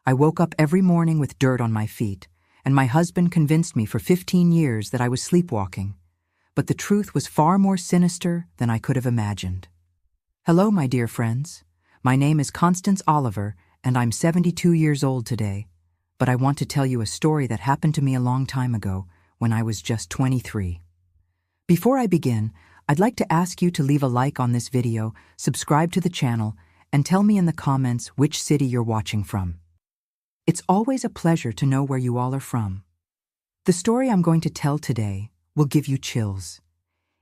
I woke up every morning with dirt on my feet, and my husband convinced me for 15 years that I was sleepwalking. But the truth was far more sinister than I could have imagined. Hello, my dear friends. My name is Constance Oliver, and I'm 72 years old today. But I want to tell you a story that happened to me a long time ago, when I was just 23. Before I begin, I'd like to ask you to leave a like on this video, subscribe to the channel, and tell me in the comments which city you're watching from. It's always a pleasure to know where you all are from. The story I'm going to tell today will give you chills.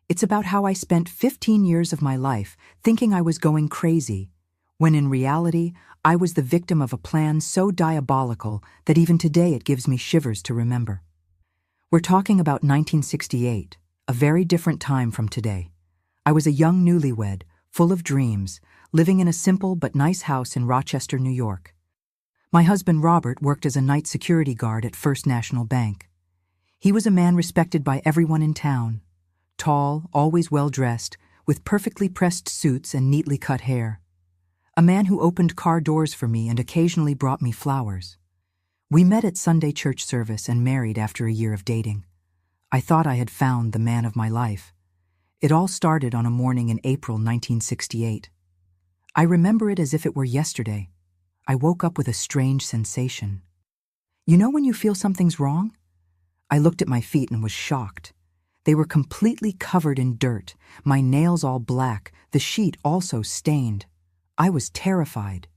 It's about how I spent 15 years of my life thinking I was going crazy, when in reality, I was the victim of a plan so diabolical that even today it gives me shivers to remember. We're talking about 1968, a very different time from today. I was a young newlywed, full of dreams, living in a simple but nice house in Rochester, New York. My husband Robert worked as a night security guard at First National Bank. He was a man respected by everyone in town. Tall, always well-dressed, with perfectly pressed suits and neatly cut hair. A man who opened car doors for me and occasionally brought me flowers. We met at Sunday church service and married after a year of dating. I thought I had found the man of my life. It all started on a morning in April 1968. I remember it as if it were yesterday. I woke up with a strange sensation. You know when you feel something's wrong? I looked at my feet and was shocked. They were completely covered in dirt, my nails all black, the sheet also stained. I was terrified.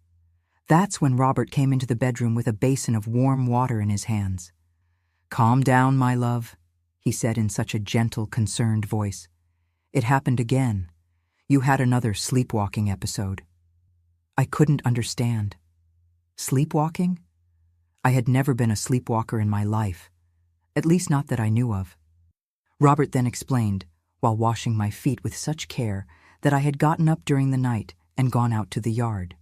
That's when Robert came into the bedroom with a basin of warm water in his hands. "Calm down, my love," he said in such a gentle, concerned voice. "It happened again. You had another sleepwalking episode." I couldn't understand. Sleepwalking? I had never been a sleepwalker in my life, at least not that I knew of. Robert then explained, while washing my feet with such care, that I had gotten up during the night and gone out to the yard.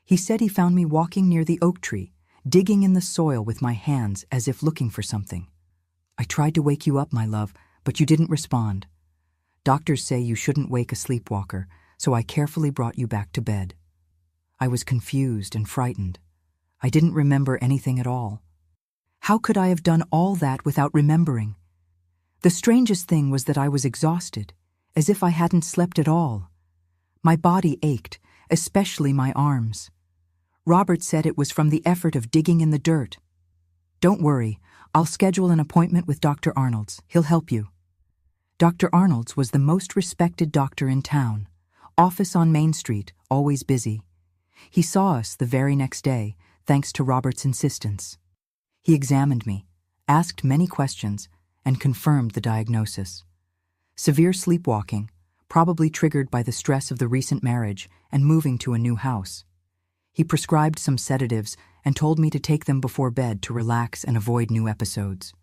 He said he found me walking near the oak tree, digging in the soil with my hands as if looking for something. "I tried to wake you up, my love, but you didn't respond. Doctors say you shouldn't wake a sleepwalker, so I carefully brought you back to bed." I was confused and frightened. I didn't remember anything at all. How could I have done all that without remembering? The strangest thing was that I was exhausted, as if I hadn't slept at all. My body ached, especially my arms. Robert said it was from the effort of digging in the dirt. "Don't worry, I'll schedule an appointment with Dr. Arnold's. He'll help you." Dr. Arnold's was the most respected doctor in town. Office on Main Street, always busy. He saw us the very next day, thanks to Robert's insistence. He examined me, asked many questions, and confirmed the diagnosis. Severe sleepwalking, probably triggered by the stress of the recent marriage and moving to a new house. He prescribed some sedatives and told me to take them before bed to relax and avoid new episodes.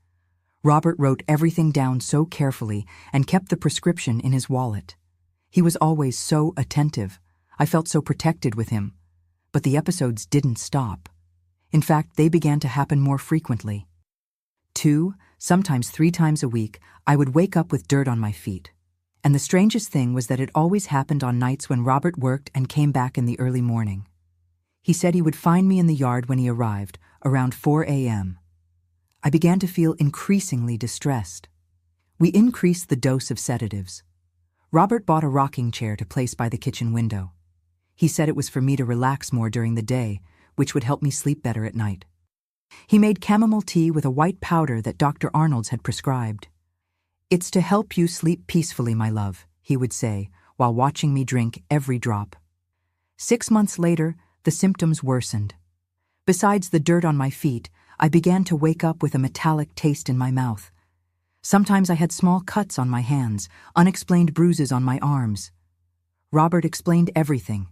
Robert wrote everything down so carefully and kept the prescription in his wallet. He was always so attentive. I felt so protected with him. But the episodes didn't stop. In fact, they began to happen more frequently. 2, sometimes 3 times a week, I would wake up with dirt on my feet. And the strangest thing was that it always happened on nights when Robert worked and came back in the early morning. He said he would find me in the yard when he arrived, around 4 a.m. I began to feel increasingly distressed. We increased the dose of sedatives. Robert bought a rocking chair to place by the kitchen window. He said it was for me to relax more during the day, which would help me sleep better at night. He made chamomile tea with a white powder that Dr. Arnold's had prescribed. "It's to help you sleep peacefully, my love," he would say, while watching me drink every drop. 6 months later, the symptoms worsened. Besides the dirt on my feet, I began to wake up with a metallic taste in my mouth. Sometimes I had small cuts on my hands, unexplained bruises on my arms. Robert explained everything.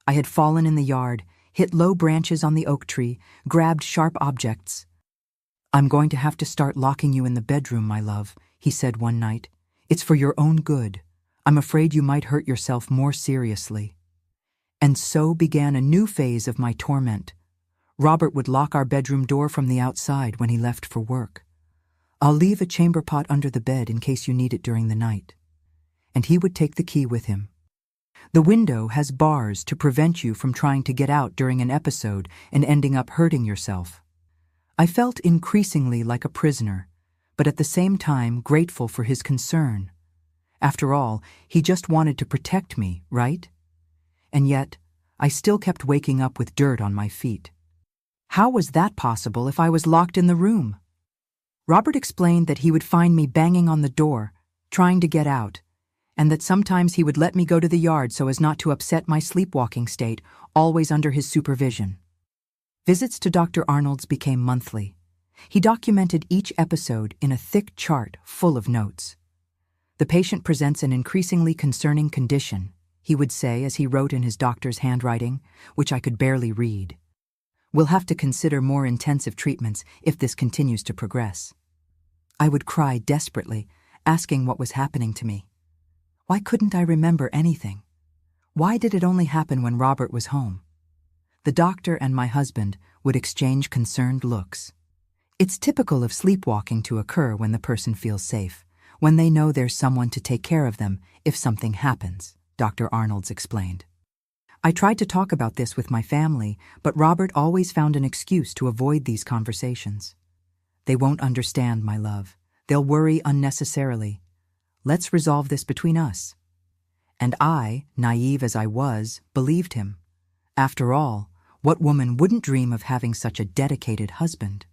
I had fallen in the yard, hit low branches on the oak tree, grabbed sharp objects. "I'm going to have to start locking you in the bedroom, my love," he said one night. "It's for your own good. I'm afraid you might hurt yourself more seriously." And so began a new phase of my torment. Robert would lock our bedroom door from the outside when he left for work. "I'll leave a chamber pot under the bed in case you need it during the night." And he would take the key with him. The window has bars to prevent you from trying to get out during an episode and ending up hurting yourself. I felt increasingly like a prisoner, but at the same time grateful for his concern. After all, he just wanted to protect me, right? And yet, I still kept waking up with dirt on my feet. How was that possible if I was locked in the room? Robert explained that he would find me banging on the door, trying to get out, and that sometimes he would let me go to the yard so as not to upset my sleepwalking state, always under his supervision. Visits to Dr. Arnold's became monthly. He documented each episode in a thick chart full of notes. "The patient presents an increasingly concerning condition," he would say as he wrote in his doctor's handwriting, which I could barely read. "We'll have to consider more intensive treatments if this continues to progress." I would cry desperately, asking what was happening to me. Why couldn't I remember anything? Why did it only happen when Robert was home? The doctor and my husband would exchange concerned looks. It's typical of sleepwalking to occur when the person feels safe, when they know there's someone to take care of them if something happens, Dr. Arnold's explained. I tried to talk about this with my family, but Robert always found an excuse to avoid these conversations. "They won't understand, my love. They'll worry unnecessarily. Let's resolve this between us." And I, naive as I was, believed him. After all, what woman wouldn't dream of having such a dedicated husband?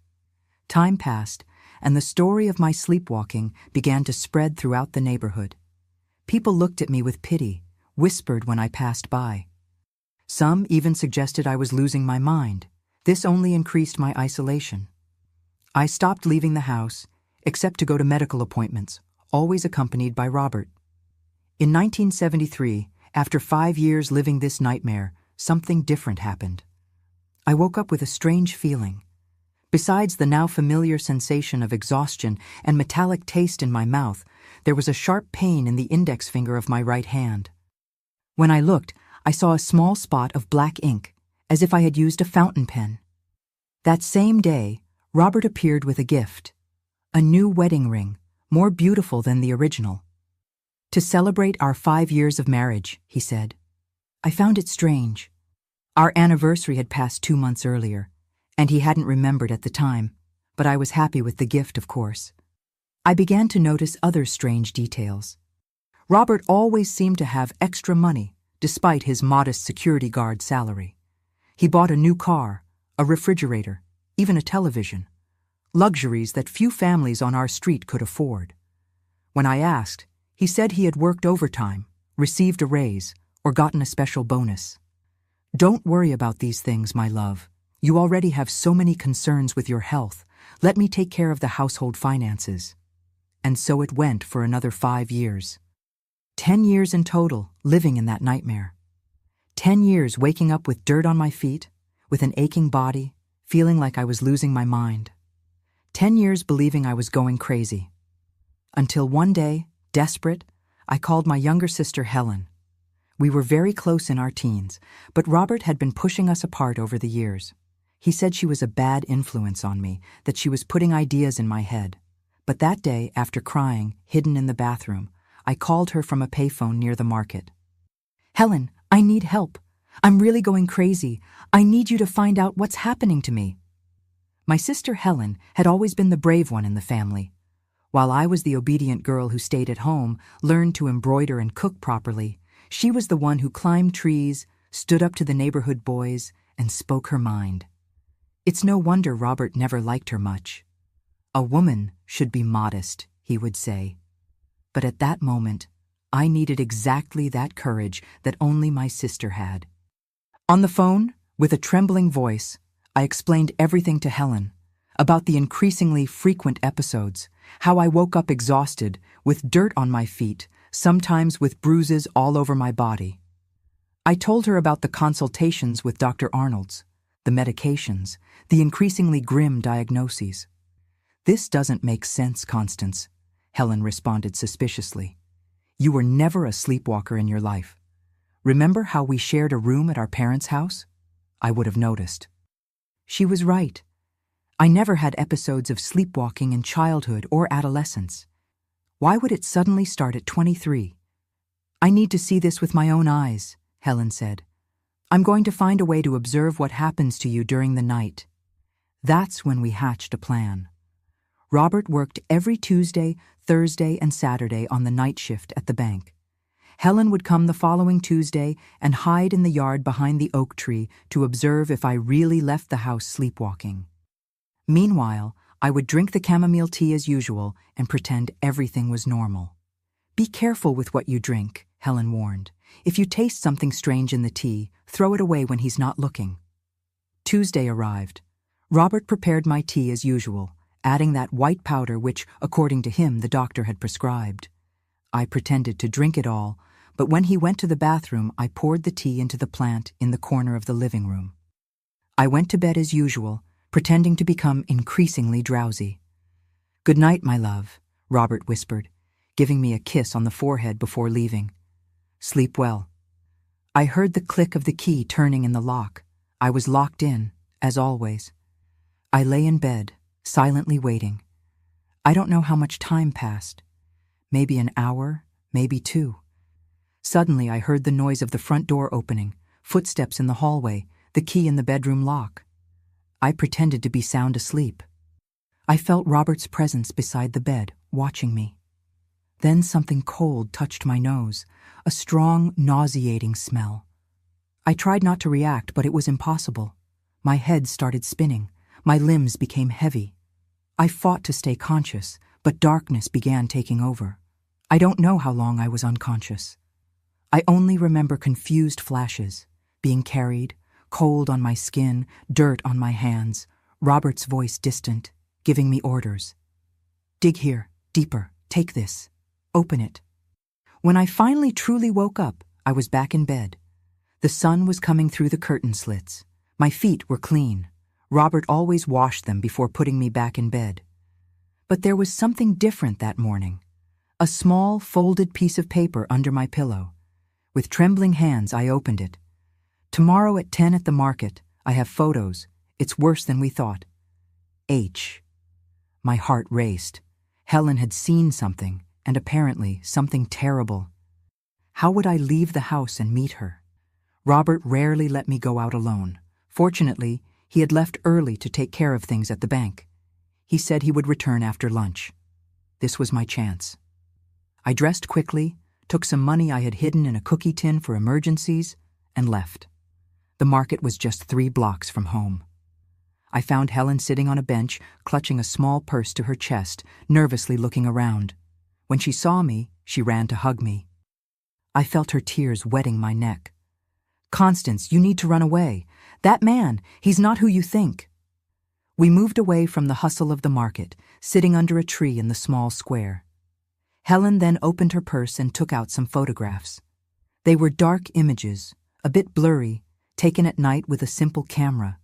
Time passed, and the story of my sleepwalking began to spread throughout the neighborhood. People looked at me with pity, whispered when I passed by. Some even suggested I was losing my mind. This only increased my isolation. I stopped leaving the house, except to go to medical appointments, always accompanied by Robert. In 1973, after 5 years living this nightmare, something different happened. I woke up with a strange feeling. Besides the now familiar sensation of exhaustion and metallic taste in my mouth, there was a sharp pain in the index finger of my right hand. When I looked, I saw a small spot of black ink, as if I had used a fountain pen. That same day, Robert appeared with a gift. A new wedding ring, more beautiful than the original. "To celebrate our 5 years of marriage," he said. I found it strange. Our anniversary had passed 2 months earlier, and he hadn't remembered at the time, but I was happy with the gift, of course. I began to notice other strange details. Robert always seemed to have extra money, despite his modest security guard salary. He bought a new car, a refrigerator, even a television. Luxuries that few families on our street could afford. When I asked, he said he had worked overtime, received a raise, or gotten a special bonus. "Don't worry about these things, my love. You already have so many concerns with your health. Let me take care of the household finances." And so it went for another 5 years. 10 years in total, living in that nightmare. 10 years waking up with dirt on my feet, with an aching body, feeling like I was losing my mind. 10 years believing I was going crazy. Until one day, desperate, I called my younger sister Helen. We were very close in our teens, but Robert had been pushing us apart over the years. He said she was a bad influence on me, that she was putting ideas in my head. But that day, after crying, hidden in the bathroom, I called her from a payphone near the market. "Helen, I need help. I'm really going crazy. I need you to find out what's happening to me." My sister Helen had always been the brave one in the family. While I was the obedient girl who stayed at home, learned to embroider and cook properly, she was the one who climbed trees, stood up to the neighborhood boys, and spoke her mind. It's no wonder Robert never liked her much. "A woman should be modest," he would say. But at that moment, I needed exactly that courage that only my sister had. On the phone, with a trembling voice, I explained everything to Helen, about the increasingly frequent episodes, how I woke up exhausted, with dirt on my feet, sometimes with bruises all over my body. I told her about the consultations with Dr. Arnold's, the medications, the increasingly grim diagnoses. "This doesn't make sense, Constance," Helen responded suspiciously. "You were never a sleepwalker in your life. Remember how we shared a room at our parents' house? I would have noticed." She was right. I never had episodes of sleepwalking in childhood or adolescence. Why would it suddenly start at 23? I need to see this with my own eyes, Helen said. I'm going to find a way to observe what happens to you during the night. That's when we hatched a plan. Robert worked every Tuesday, Thursday, and Saturday on the night shift at the bank. Helen would come the following Tuesday and hide in the yard behind the oak tree to observe if I really left the house sleepwalking. Meanwhile, I would drink the chamomile tea as usual and pretend everything was normal. Be careful with what you drink, Helen warned. If you taste something strange in the tea, throw it away when he's not looking. Tuesday arrived. Robert prepared my tea as usual, adding that white powder which, according to him, the doctor had prescribed. I pretended to drink it all, but when he went to the bathroom, I poured the tea into the plant in the corner of the living room. I went to bed as usual, pretending to become increasingly drowsy. "Good night, my love," Robert whispered, giving me a kiss on the forehead before leaving. "Sleep well." I heard the click of the key turning in the lock. I was locked in, as always. I lay in bed, silently waiting. I don't know how much time passed. Maybe an hour, maybe 2. Suddenly I heard the noise of the front door opening, footsteps in the hallway, the key in the bedroom lock. I pretended to be sound asleep. I felt Robert's presence beside the bed, watching me. Then something cold touched my nose, a strong, nauseating smell. I tried not to react, but it was impossible. My head started spinning. My limbs became heavy. I fought to stay conscious, but darkness began taking over. I don't know how long I was unconscious. I only remember confused flashes, being carried, cold on my skin, dirt on my hands, Robert's voice distant, giving me orders. "Dig here, deeper, take this, open it." When I finally truly woke up, I was back in bed. The sun was coming through the curtain slits. My feet were clean. Robert always washed them before putting me back in bed. But there was something different that morning. A small, folded piece of paper under my pillow. With trembling hands, I opened it. "Tomorrow at 10 at the market. I have photos. It's worse than we thought. H." My heart raced. Helen had seen something, and apparently something terrible. How would I leave the house and meet her? Robert rarely let me go out alone. Fortunately, he had left early to take care of things at the bank. He said he would return after lunch. This was my chance. I dressed quickly, took some money I had hidden in a cookie tin for emergencies, and left. The market was just 3 blocks from home. I found Helen sitting on a bench, clutching a small purse to her chest, nervously looking around. When she saw me, she ran to hug me. I felt her tears wetting my neck. "Constance, you need to run away. That man, he's not who you think." We moved away from the hustle of the market, sitting under a tree in the small square. Helen then opened her purse and took out some photographs. They were dark images, a bit blurry, taken at night with a simple camera.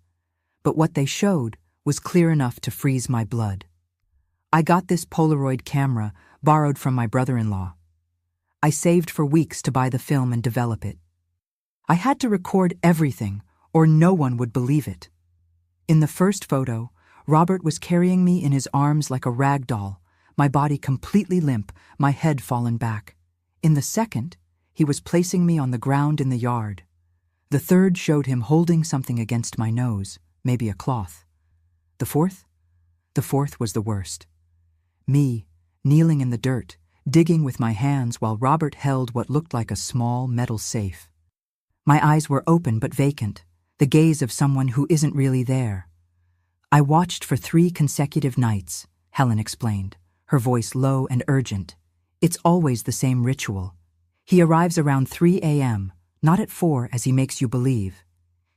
But what they showed was clear enough to freeze my blood. I got this Polaroid camera, borrowed from my brother-in-law. I saved for weeks to buy the film and develop it. I had to record everything, or no one would believe it. In the first photo, Robert was carrying me in his arms like a rag doll, my body completely limp, my head fallen back. In the second, he was placing me on the ground in the yard. The third showed him holding something against my nose, maybe a cloth. The fourth? The fourth was the worst. Me, kneeling in the dirt, digging with my hands while Robert held what looked like a small metal safe. My eyes were open but vacant, the gaze of someone who isn't really there. "I watched for 3 consecutive nights," Helen explained, her voice low and urgent. "It's always the same ritual. He arrives around 3 a.m., not at 4 as he makes you believe.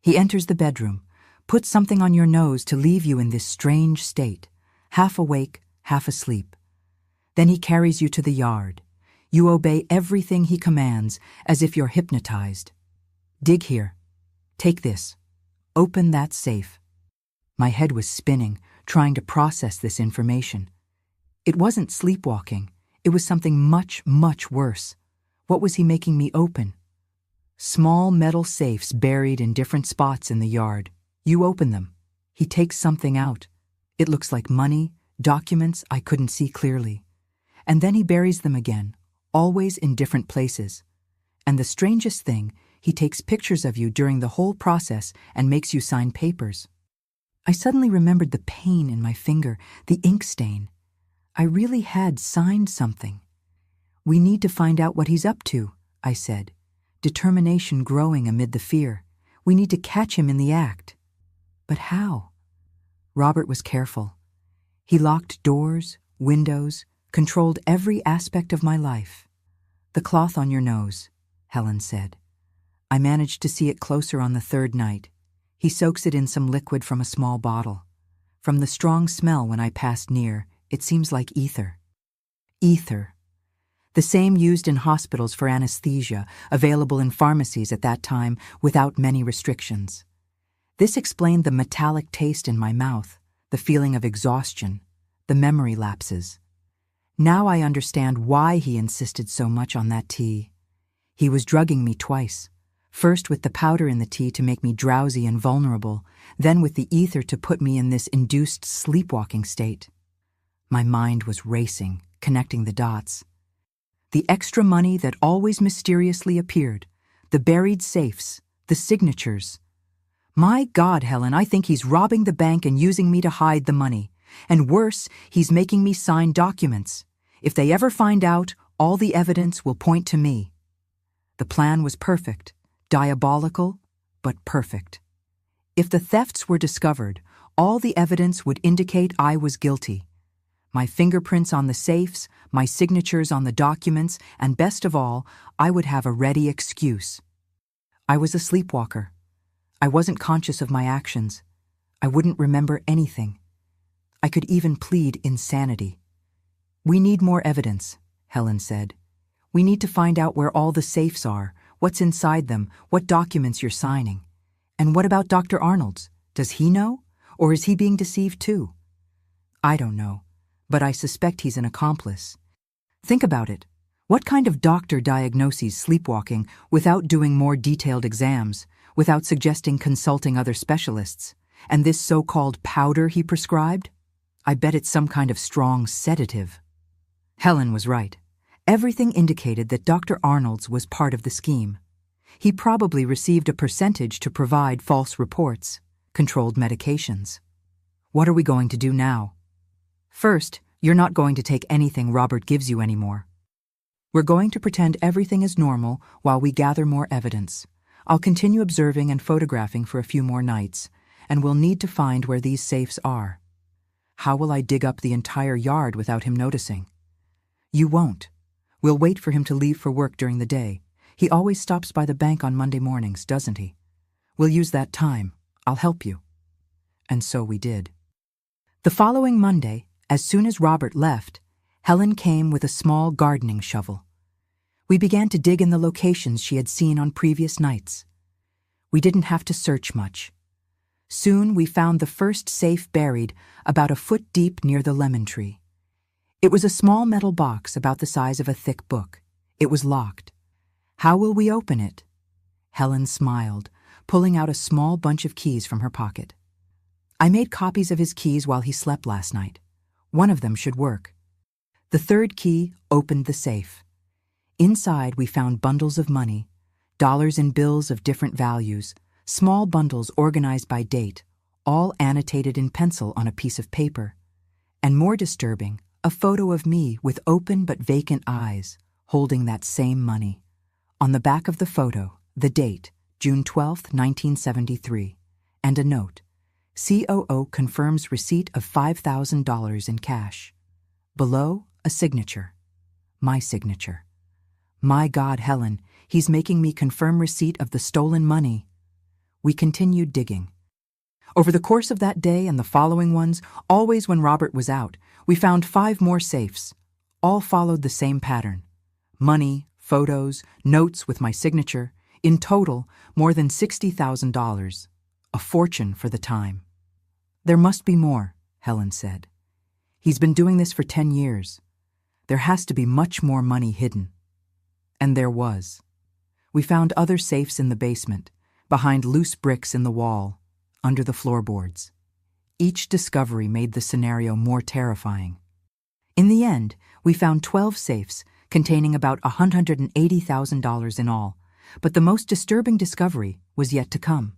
He enters the bedroom, puts something on your nose to leave you in this strange state, half awake, half asleep. Then he carries you to the yard. You obey everything he commands as if you're hypnotized. Dig here. Take this. Open that safe." My head was spinning, trying to process this information. It wasn't sleepwalking. It was something much, much worse. What was he making me open? Small metal safes buried in different spots in the yard. You open them. He takes something out. It looks like money, documents I couldn't see clearly. And then he buries them again, always in different places. And the strangest thing, he takes pictures of you during the whole process and makes you sign papers. I suddenly remembered the pain in my finger, the ink stain. I really had signed something. We need to find out what he's up to, I said, determination growing amid the fear. We need to catch him in the act. But how? Robert was careful. He locked doors, windows, controlled every aspect of my life. The cloth on your nose, Helen said. I managed to see it closer on the third night. He soaks it in some liquid from a small bottle. From the strong smell when I passed near, it seems like ether. Ether. The same used in hospitals for anesthesia, available in pharmacies at that time without many restrictions. This explained the metallic taste in my mouth, the feeling of exhaustion, the memory lapses. Now I understand why he insisted so much on that tea. He was drugging me twice. First with the powder in the tea to make me drowsy and vulnerable, then with the ether to put me in this induced sleepwalking state. My mind was racing, connecting the dots. The extra money that always mysteriously appeared, the buried safes, the signatures. My God, Helen, I think he's robbing the bank and using me to hide the money. And worse, he's making me sign documents. If they ever find out, all the evidence will point to me. The plan was perfect. Diabolical, but perfect. If the thefts were discovered, all the evidence would indicate I was guilty. My fingerprints on the safes, my signatures on the documents, and best of all, I would have a ready excuse. I was a sleepwalker. I wasn't conscious of my actions. I wouldn't remember anything. I could even plead insanity. We need more evidence, Helen said. We need to find out where all the safes are, what's inside them, what documents you're signing. And what about Dr. Arnold's? Does he know? Or is he being deceived too? I don't know, but I suspect he's an accomplice. Think about it. What kind of doctor diagnoses sleepwalking without doing more detailed exams, without suggesting consulting other specialists? And this so-called powder he prescribed? I bet it's some kind of strong sedative. Helen was right. Everything indicated that Dr. Arnold's was part of the scheme. He probably received a percentage to provide false reports, controlled medications. What are we going to do now? First, you're not going to take anything Robert gives you anymore. We're going to pretend everything is normal while we gather more evidence. I'll continue observing and photographing for a few more nights, and we'll need to find where these safes are. How will I dig up the entire yard without him noticing? You won't. We'll wait for him to leave for work during the day. He always stops by the bank on Monday mornings, doesn't he? We'll use that time. I'll help you. And so we did. The following Monday, as soon as Robert left, Helen came with a small gardening shovel. We began to dig in the locations she had seen on previous nights. We didn't have to search much. Soon we found the first safe buried about a foot deep near the lemon tree. It was a small metal box about the size of a thick book. It was locked. How will we open it? Helen smiled, pulling out a small bunch of keys from her pocket. I made copies of his keys while he slept last night. One of them should work. The third key opened the safe. Inside we found bundles of money, dollars and bills of different values, small bundles organized by date, all annotated in pencil on a piece of paper. And more disturbing, a photo of me with open but vacant eyes, holding that same money. On the back of the photo, the date, June 12, 1973, and a note. COO confirms receipt of $5,000 in cash. Below, a signature. My signature. My God, Helen, he's making me confirm receipt of the stolen money. We continued digging. Over the course of that day and the following ones, always when Robert was out, we found 5 more safes. All followed the same pattern. Money, photos, notes with my signature. In total, more than $60,000. A fortune for the time. There must be more, Helen said. He's been doing this for 10 years. There has to be much more money hidden. And there was. We found other safes in the basement, behind loose bricks in the wall, under the floorboards. Each discovery made the scenario more terrifying. In the end, we found 12 safes containing about $180,000 in all, But the most disturbing discovery was yet to come.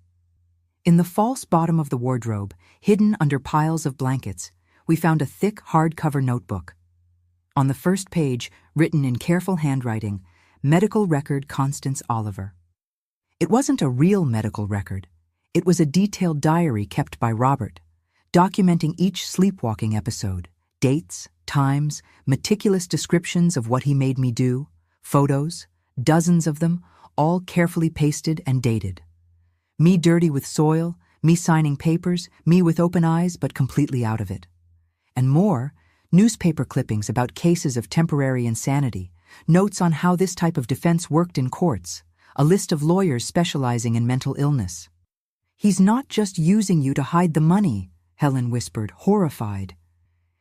In the false bottom of the wardrobe, hidden under piles of blankets, we found a thick hardcover notebook. On the first page, written in careful handwriting, Medical Record Constance Oliver. It wasn't a real medical record. It was a detailed diary kept by Robert, documenting each sleepwalking episode, dates, times, meticulous descriptions of what he made me do, photos, dozens of them, all carefully pasted and dated. Me dirty with soil, me signing papers, me with open eyes but completely out of it. And more, newspaper clippings about cases of temporary insanity, notes on how this type of defense worked in courts, a list of lawyers specializing in mental illness. "He's not just using you to hide the money," Helen whispered, horrified.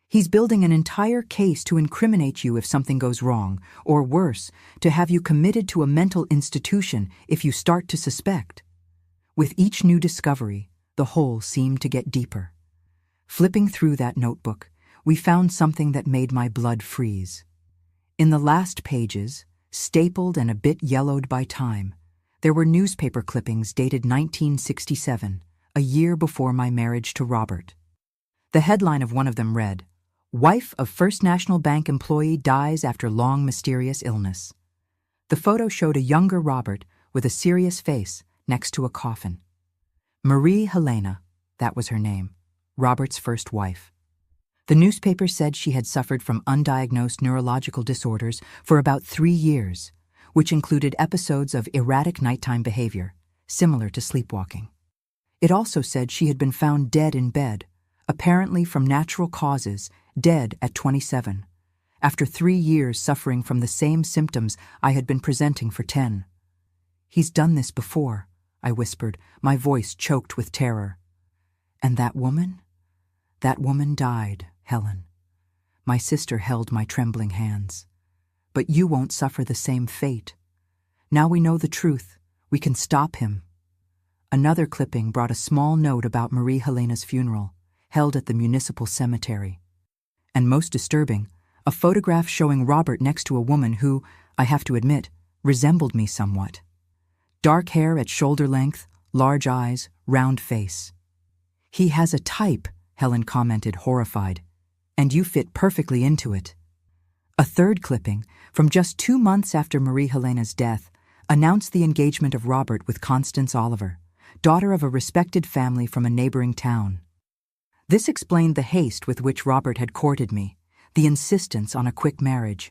"He's building an entire case to incriminate you if something goes wrong, or worse, to have you committed to a mental institution if you start to suspect." With each new discovery, the hole seemed to get deeper. Flipping through that notebook, we found something that made my blood freeze. In the last pages, stapled and a bit yellowed by time, there were newspaper clippings dated 1967, a year before my marriage to Robert. The headline of one of them read, "Wife of First National Bank employee dies after long mysterious illness." The photo showed a younger Robert with a serious face next to a coffin. Marie Helena, that was her name, Robert's first wife. The newspaper said she had suffered from undiagnosed neurological disorders for about 3 years, which included episodes of erratic nighttime behavior, similar to sleepwalking. It also said she had been found dead in bed, apparently from natural causes, dead at 27, after 3 years suffering from the same symptoms I had been presenting for 10. "He's done this before," I whispered, my voice choked with terror. "And that woman? That woman died, Helen." My sister held my trembling hands. "But you won't suffer the same fate. Now we know the truth. We can stop him." Another clipping brought a small note about Marie Helena's funeral, held at the municipal cemetery. And most disturbing, a photograph showing Robert next to a woman who, I have to admit, resembled me somewhat. Dark hair at shoulder length, large eyes, round face. "He has a type," Helen commented, horrified, "and you fit perfectly into it." A third clipping, from just 2 months after Marie Helena's death, announced the engagement of Robert with Constance Oliver, daughter of a respected family from a neighboring town. This explained the haste with which Robert had courted me, the insistence on a quick marriage.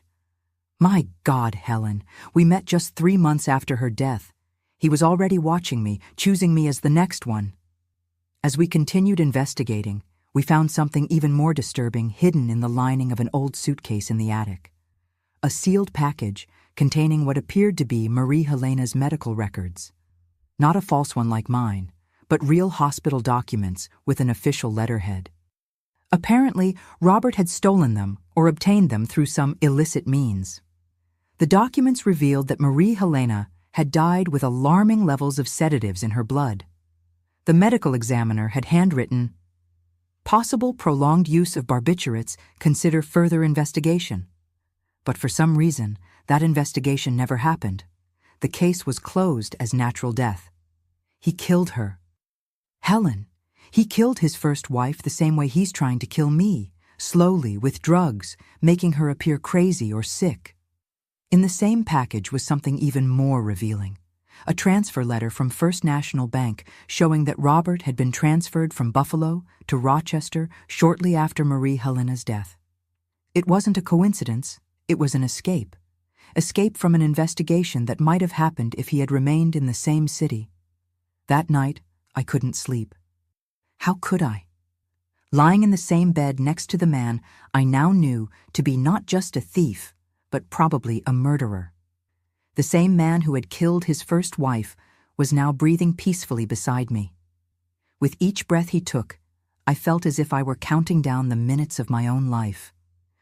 My God, Helen, we met just 3 months after her death. He was already watching me, choosing me as the next one. As we continued investigating, we found something even more disturbing hidden in the lining of an old suitcase in the attic. A sealed package containing what appeared to be Marie Helena's medical records. Not a false one like mine, but real hospital documents with an official letterhead. Apparently, Robert had stolen them or obtained them through some illicit means. The documents revealed that Marie Helena had died with alarming levels of sedatives in her blood. The medical examiner had handwritten, "Possible prolonged use of barbiturates, consider further investigation." But for some reason, that investigation never happened. The case was closed as natural death. He killed her. Helen, he killed his first wife the same way he's trying to kill me, slowly, with drugs, making her appear crazy or sick. In the same package was something even more revealing. A transfer letter from First National Bank showing that Robert had been transferred from Buffalo to Rochester shortly after Marie Helena's death. It wasn't a coincidence, it was an escape. Escape from an investigation that might have happened if he had remained in the same city. That night, I couldn't sleep. How could I? Lying in the same bed next to the man I now knew to be not just a thief, but probably a murderer. The same man who had killed his first wife was now breathing peacefully beside me. With each breath he took, I felt as if I were counting down the minutes of my own life.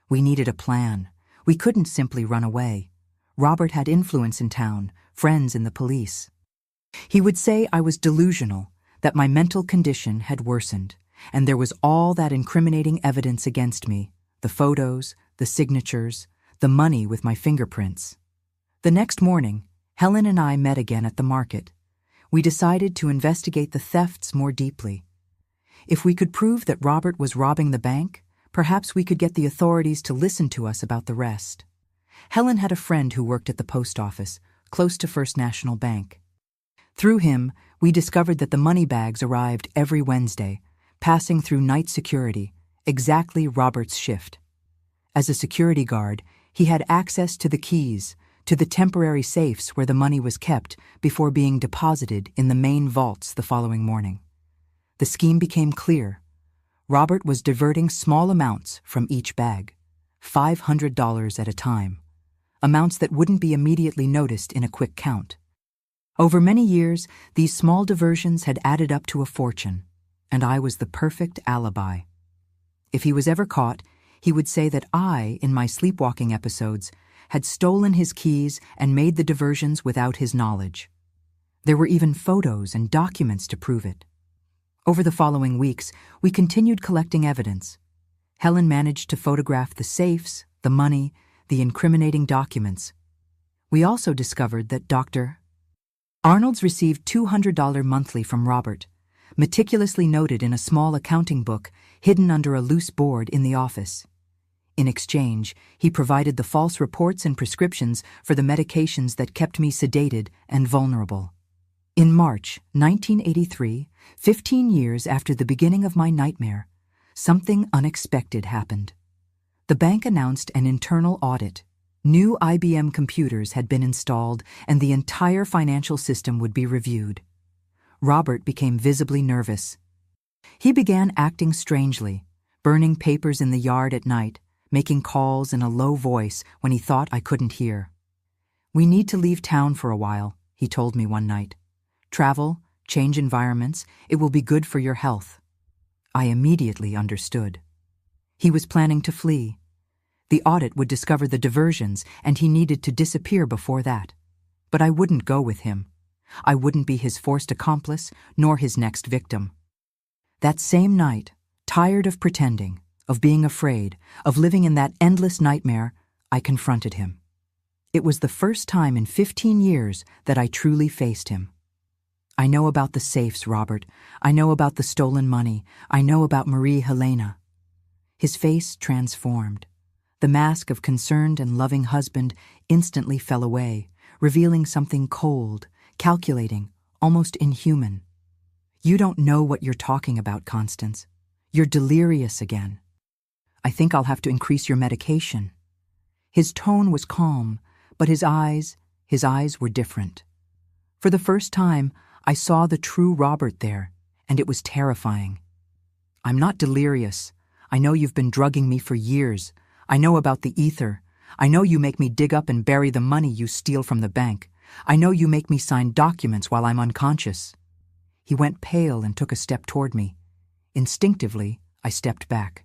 We needed a plan. We couldn't simply run away. Robert had influence in town, friends in the police. He would say I was delusional, that my mental condition had worsened, and there was all that incriminating evidence against me, the photos, the signatures, the money with my fingerprints. The next morning, Helen and I met again at the market. We decided to investigate the thefts more deeply. If we could prove that Robert was robbing the bank, perhaps we could get the authorities to listen to us about the rest. Helen had a friend who worked at the post office, close to First National Bank. Through him, we discovered that the money bags arrived every Wednesday, passing through night security, exactly Robert's shift. As a security guard, he had access to the keys, to the temporary safes where the money was kept before being deposited in the main vaults the following morning. The scheme became clear. Robert was diverting small amounts from each bag, $500 at a time, amounts that wouldn't be immediately noticed in a quick count. Over many years, these small diversions had added up to a fortune, and I was the perfect alibi. If he was ever caught, he would say that I, in my sleepwalking episodes, had stolen his keys and made the diversions without his knowledge. There were even photos and documents to prove it. Over the following weeks, we continued collecting evidence. Helen managed to photograph the safes, the money, the incriminating documents. We also discovered that Dr. Arnold's received $200 monthly from Robert, meticulously noted in a small accounting book hidden under a loose board in the office. In exchange, he provided the false reports and prescriptions for the medications that kept me sedated and vulnerable. In March 1983, 15 years after the beginning of my nightmare, something unexpected happened. The bank announced an internal audit. New IBM computers had been installed and the entire financial system would be reviewed. Robert became visibly nervous. He began acting strangely, burning papers in the yard at night, making calls in a low voice when he thought I couldn't hear. "We need to leave town for a while," he told me one night. "Travel, change environments, it will be good for your health." I immediately understood. He was planning to flee. The audit would discover the diversions, and he needed to disappear before that. But I wouldn't go with him. I wouldn't be his forced accomplice, nor his next victim. That same night, tired of pretending, of being afraid, of living in that endless nightmare, I confronted him. It was the first time in 15 years that I truly faced him. "I know about the safes, Robert. I know about the stolen money. I know about Marie Helena." His face transformed. The mask of concerned and loving husband instantly fell away, revealing something cold, calculating, almost inhuman. "You don't know what you're talking about, Constance. You're delirious again. I think I'll have to increase your medication." His tone was calm, but his eyes were different. For the first time, I saw the true Robert there, and it was terrifying. "I'm not delirious. I know you've been drugging me for years. I know about the ether. I know you make me dig up and bury the money you steal from the bank. I know you make me sign documents while I'm unconscious." He went pale and took a step toward me. Instinctively, I stepped back.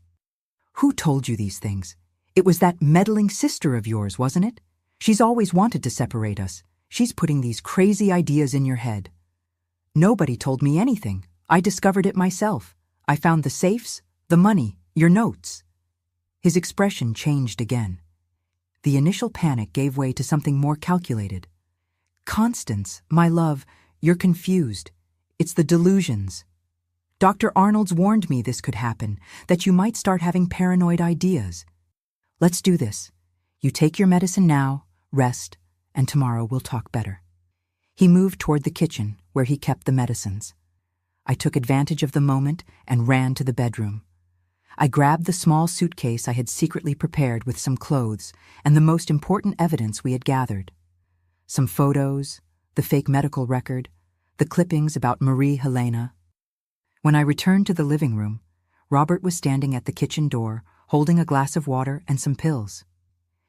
"Who told you these things? It was that meddling sister of yours, wasn't it? She's always wanted to separate us. She's putting these crazy ideas in your head." "Nobody told me anything. I discovered it myself. I found the safes, the money, your notes." His expression changed again. The initial panic gave way to something more calculated. "Constance, my love, you're confused. It's the delusions. Dr. Arnold's warned me this could happen, that you might start having paranoid ideas. Let's do this. You take your medicine now, rest, and tomorrow we'll talk better." He moved toward the kitchen, where he kept the medicines. I took advantage of the moment and ran to the bedroom. I grabbed the small suitcase I had secretly prepared with some clothes and the most important evidence we had gathered. Some photos, the fake medical record, the clippings about Marie Helena. When I returned to the living room, Robert was standing at the kitchen door, holding a glass of water and some pills.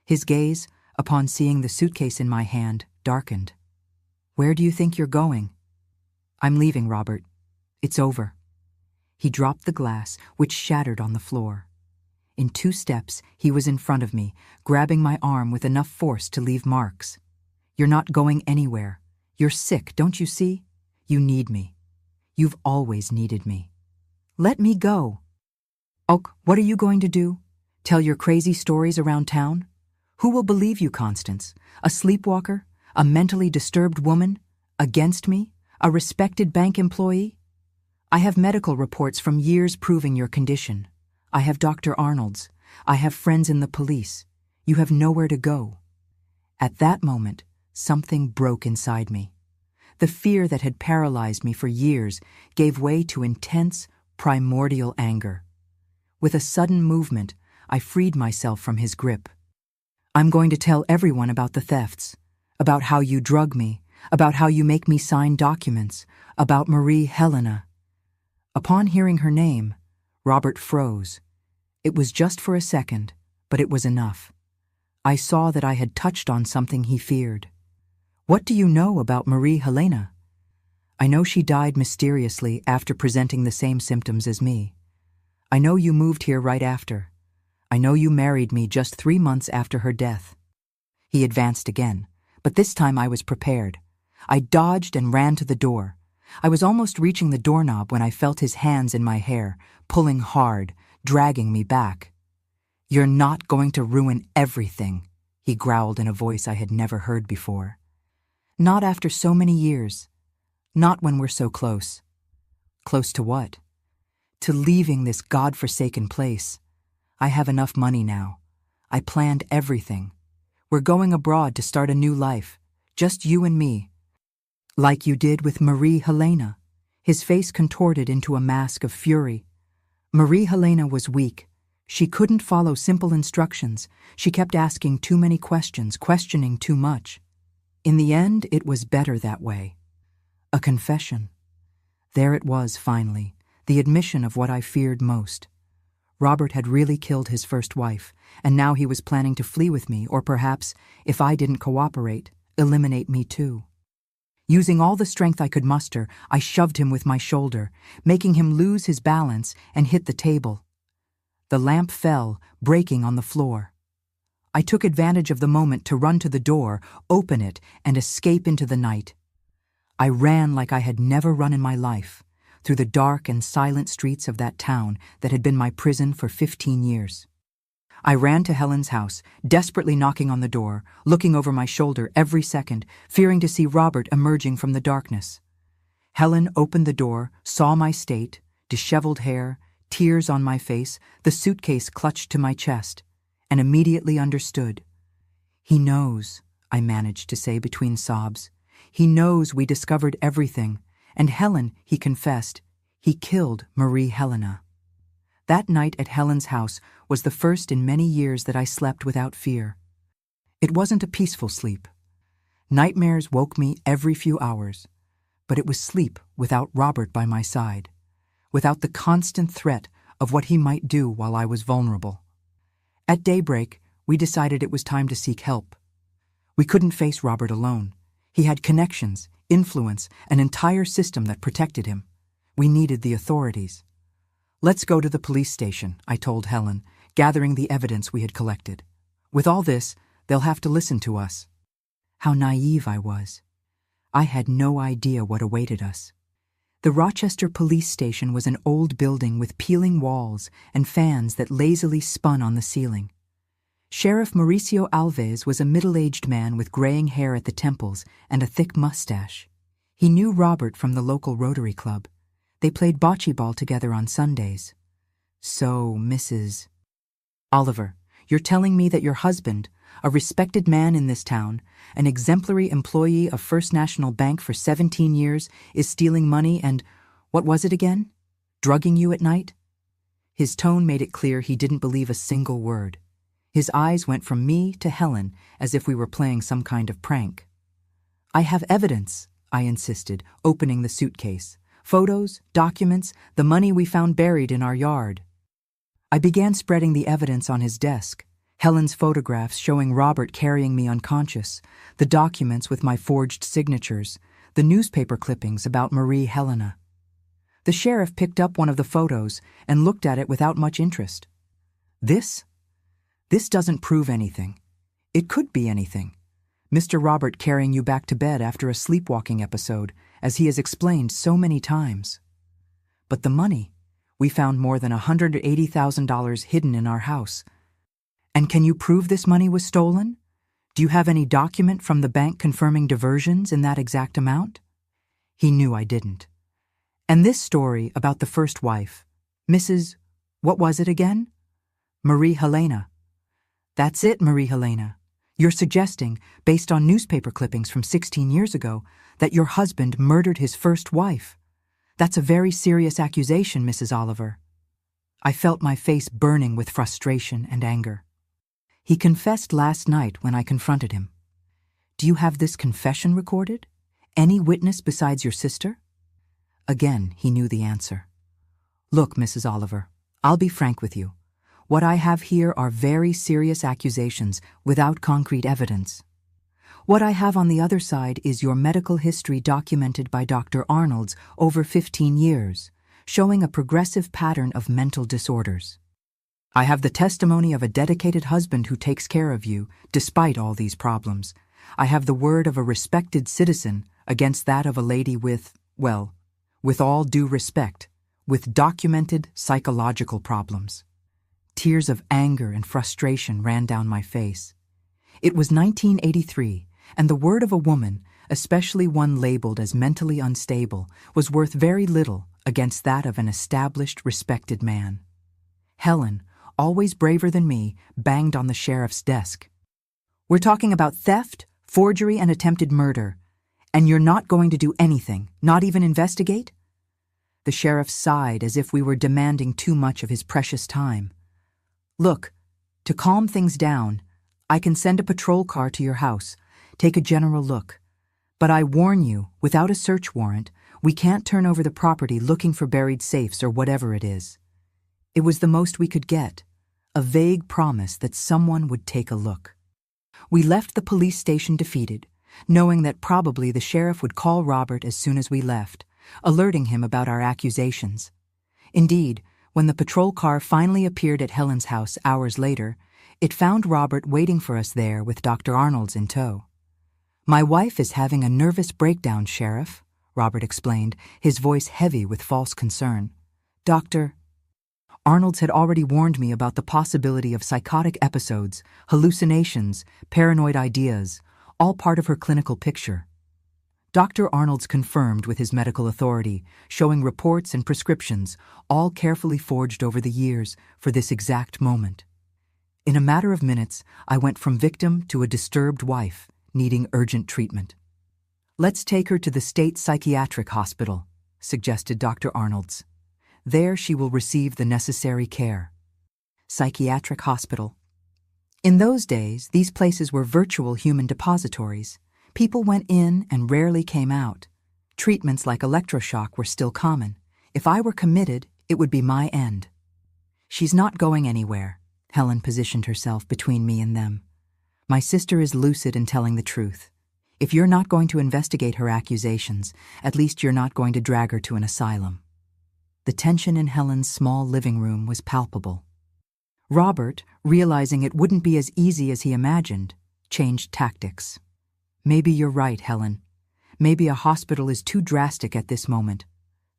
His gaze, upon seeing the suitcase in my hand, darkened. "Where do you think you're going?" "I'm leaving, Robert. It's over." He dropped the glass, which shattered on the floor. In 2 steps, he was in front of me, grabbing my arm with enough force to leave marks. "You're not going anywhere. You're sick, don't you see? You need me. You've always needed me. Let me go." "Oh, what are you going to do? Tell your crazy stories around town? Who will believe you, Constance? A sleepwalker? A mentally disturbed woman? Against me? A respected bank employee? I have medical reports from years proving your condition. I have Dr. Arnold's. I have friends in the police. You have nowhere to go. At that moment, something broke inside me. The fear that had paralyzed me for years gave way to intense, primordial anger. With a sudden movement, I freed myself from his grip. I'm going to tell everyone about the thefts, about how you drug me, about how you make me sign documents, about Marie Helena. Upon hearing her name, Robert froze. It was just for a second, but it was enough. I saw that I had touched on something he feared. What do you know about Marie Helena? I know she died mysteriously after presenting the same symptoms as me. I know you moved here right after. I know you married me just 3 months after her death. He advanced again, but this time I was prepared. I dodged and ran to the door. I was almost reaching the doorknob when I felt his hands in my hair, pulling hard, dragging me back. You're not going to ruin everything, he growled in a voice I had never heard before. Not after so many years. Not when we're so close. Close to what? To leaving this godforsaken place. I have enough money now. I planned everything. We're going abroad to start a new life, just you and me. Like you did with Marie Helena. His face contorted into a mask of fury. Marie Helena was weak. She couldn't follow simple instructions. She kept asking too many questions, questioning too much. In the end, it was better that way. A confession. There it was, finally, the admission of what I feared most. Robert had really killed his first wife, and now he was planning to flee with me, or perhaps, if I didn't cooperate, eliminate me too. Using all the strength I could muster, I shoved him with my shoulder, making him lose his balance and hit the table. The lamp fell, breaking on the floor. I took advantage of the moment to run to the door, open it, and escape into the night. I ran like I had never run in my life, through the dark and silent streets of that town that had been my prison for 15 years. I ran to Helen's house, desperately knocking on the door, looking over my shoulder every second, fearing to see Robert emerging from the darkness. Helen opened the door, saw my state, disheveled hair, tears on my face, the suitcase clutched to my chest, and immediately understood. He knows, I managed to say between sobs. He knows we discovered everything, and Helen, he confessed, he killed Marie Helena. That night at Helen's house was the first in many years that I slept without fear. It wasn't a peaceful sleep. Nightmares woke me every few hours, but it was sleep without Robert by my side, without the constant threat of what he might do while I was vulnerable. At daybreak, we decided it was time to seek help. We couldn't face Robert alone. He had connections, influence, an entire system that protected him. We needed the authorities. Let's go to the police station, I told Helen, gathering the evidence we had collected. With all this, they'll have to listen to us. How naive I was. I had no idea what awaited us. The Rochester police station was an old building with peeling walls and fans that lazily spun on the ceiling. Sheriff Mauricio Alves was a middle-aged man with graying hair at the temples and a thick mustache. He knew Robert from the local Rotary Club. They played bocce ball together on Sundays. So, Mrs. Oliver, you're telling me that your husband, a respected man in this town, an exemplary employee of First National Bank for 17 years, is stealing money and, what was it again? Drugging you at night? His tone made it clear he didn't believe a single word. His eyes went from me to Helen as if we were playing some kind of prank. I have evidence, I insisted, opening the suitcase. Photos, documents, the money we found buried in our yard. I began spreading the evidence on his desk. Helen's photographs showing Robert carrying me unconscious, the documents with my forged signatures, the newspaper clippings about Marie Helena. The sheriff picked up one of the photos and looked at it without much interest. This doesn't prove anything. It could be anything. Mr. Robert carrying you back to bed after a sleepwalking episode, as he has explained so many times. But the money, we found more than $180,000 hidden in our house. And can you prove this money was stolen? Do you have any document from the bank confirming diversions in that exact amount? He knew I didn't. And this story about the first wife, Mrs. What was it again? Marie Helena. That's it, Marie Helena. You're suggesting, based on newspaper clippings from 16 years ago, that your husband murdered his first wife. That's a very serious accusation, Mrs. Oliver. I felt my face burning with frustration and anger. He confessed last night when I confronted him. Do you have this confession recorded? Any witness besides your sister? Again, he knew the answer. Look, Mrs. Oliver, I'll be frank with you. What I have here are very serious accusations without concrete evidence. What I have on the other side is your medical history documented by Dr. Arnold's over 15 years, showing a progressive pattern of mental disorders. I have the testimony of a dedicated husband who takes care of you, despite all these problems. I have the word of a respected citizen against that of a lady with, well, with all due respect, with documented psychological problems. Tears of anger and frustration ran down my face. It was 1983, and the word of a woman, especially one labeled as mentally unstable, was worth very little against that of an established, respected man. Helen, always braver than me, banged on the sheriff's desk. We're talking about theft, forgery, and attempted murder, and you're not going to do anything, not even investigate? The sheriff sighed as if we were demanding too much of his precious time. Look, to calm things down, I can send a patrol car to your house, take a general look. But I warn you, without a search warrant, we can't turn over the property looking for buried safes or whatever it is. It was the most we could get, a vague promise that someone would take a look. We left the police station defeated, knowing that probably the sheriff would call Robert as soon as we left, alerting him about our accusations. Indeed, when the patrol car finally appeared at Helen's house hours later, it found Robert waiting for us there with Dr. Arnold's in tow. My wife is having a nervous breakdown, Sheriff, Robert explained, his voice heavy with false concern. Dr. Arnold's had already warned me about the possibility of psychotic episodes, hallucinations, paranoid ideas, all part of her clinical picture. Dr. Arnold's confirmed with his medical authority, showing reports and prescriptions, all carefully forged over the years for this exact moment. In a matter of minutes, I went from victim to a disturbed wife, needing urgent treatment. Let's take her to the state psychiatric hospital, suggested Dr. Arnold's. There she will receive the necessary care. Psychiatric hospital. In those days, these places were virtual human depositories. People went in and rarely came out. Treatments like electroshock were still common. If I were committed, it would be my end. She's not going anywhere. Helen positioned herself between me and them. My sister is lucid in telling the truth. If you're not going to investigate her accusations, at least you're not going to drag her to an asylum. The tension in Helen's small living room was palpable. Robert, realizing it wouldn't be as easy as he imagined, changed tactics. Maybe you're right, Helen. Maybe a hospital is too drastic at this moment.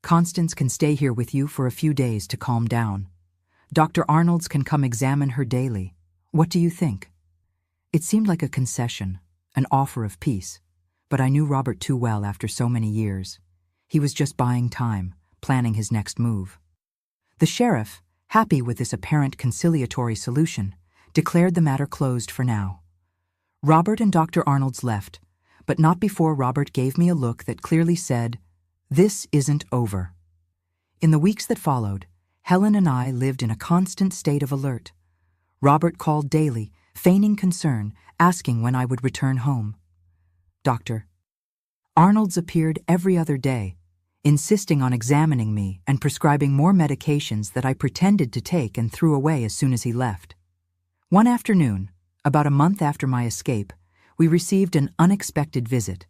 Constance can stay here with you for a few days to calm down. Dr. Arnold's can come examine her daily. What do you think? It seemed like a concession, an offer of peace, but I knew Robert too well after so many years. He was just buying time, planning his next move. The sheriff, happy with this apparent conciliatory solution, declared the matter closed for now. Robert and Dr. Arnold's left, but not before Robert gave me a look that clearly said, "This isn't over." In the weeks that followed, Helen and I lived in a constant state of alert. Robert called daily, feigning concern, asking when I would return home. Dr. Arnold's appeared every other day, insisting on examining me and prescribing more medications that I pretended to take and threw away as soon as he left. One afternoon, about a month after my escape, we received an unexpected visit.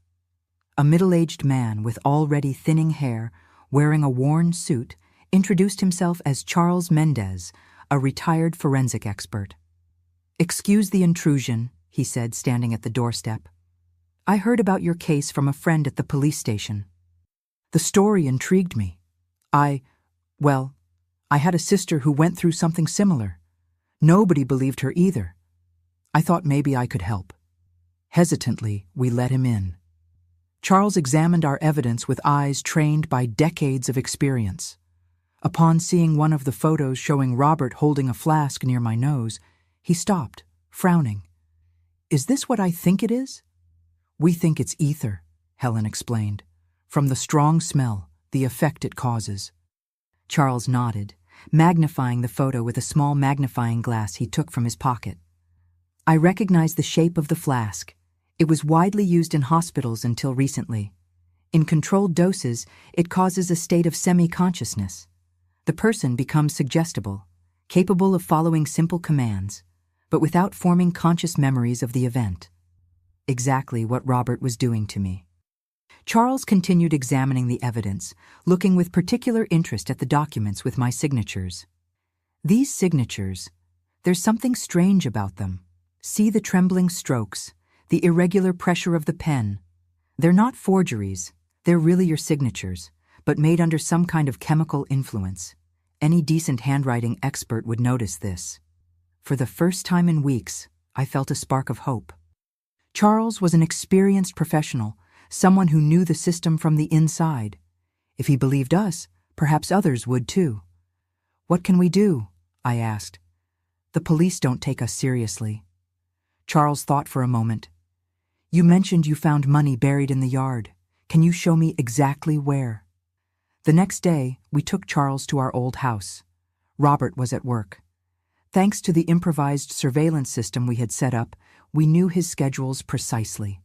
A middle-aged man with already thinning hair, wearing a worn suit, introduced himself as Charles Mendez, a retired forensic expert. "Excuse the intrusion," he said, standing at the doorstep. "I heard about your case from a friend at the police station. The story intrigued me. I had a sister who went through something similar. Nobody believed her either. I thought maybe I could help." Hesitantly, we let him in. Charles examined our evidence with eyes trained by decades of experience. Upon seeing one of the photos showing Robert holding a flask near my nose, he stopped, frowning. "Is this what I think it is?" "We think it's ether," Helen explained, "from the strong smell, the effect it causes." Charles nodded, magnifying the photo with a small magnifying glass he took from his pocket. I recognized the shape of the flask. It was widely used in hospitals until recently. In controlled doses, it causes a state of semi-consciousness. The person becomes suggestible, capable of following simple commands, but without forming conscious memories of the event. Exactly what Robert was doing to me. Charles continued examining the evidence, looking with particular interest at the documents with my signatures. These signatures, there's something strange about them. See the trembling strokes, the irregular pressure of the pen. They're not forgeries, they're really your signatures, but made under some kind of chemical influence. Any decent handwriting expert would notice this. For the first time in weeks, I felt a spark of hope. Charles was an experienced professional, someone who knew the system from the inside. If he believed us, perhaps others would too. "What can we do?" I asked. "The police don't take us seriously." Charles thought for a moment. "You mentioned you found money buried in the yard. Can you show me exactly where?" The next day, we took Charles to our old house. Robert was at work. Thanks to the improvised surveillance system we had set up, we knew his schedules precisely.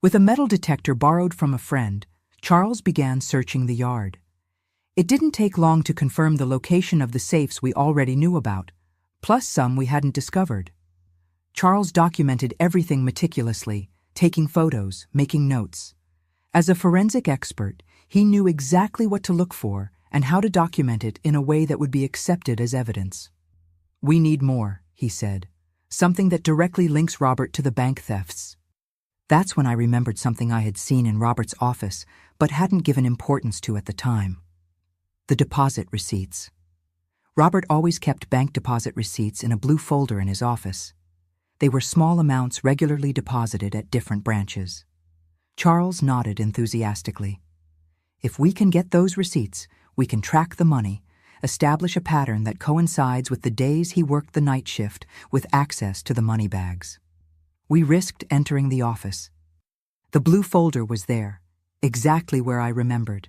With a metal detector borrowed from a friend, Charles began searching the yard. It didn't take long to confirm the location of the safes we already knew about, plus some we hadn't discovered. Charles documented everything meticulously, taking photos, making notes. As a forensic expert, he knew exactly what to look for and how to document it in a way that would be accepted as evidence. "We need more," he said, "something that directly links Robert to the bank thefts." That's when I remembered something I had seen in Robert's office, but hadn't given importance to at the time. The deposit receipts. Robert always kept bank deposit receipts in a blue folder in his office. They were small amounts regularly deposited at different branches. Charles nodded enthusiastically. "If we can get those receipts, we can track the money, establish a pattern that coincides with the days he worked the night shift with access to the money bags." We risked entering the office. The blue folder was there, exactly where I remembered.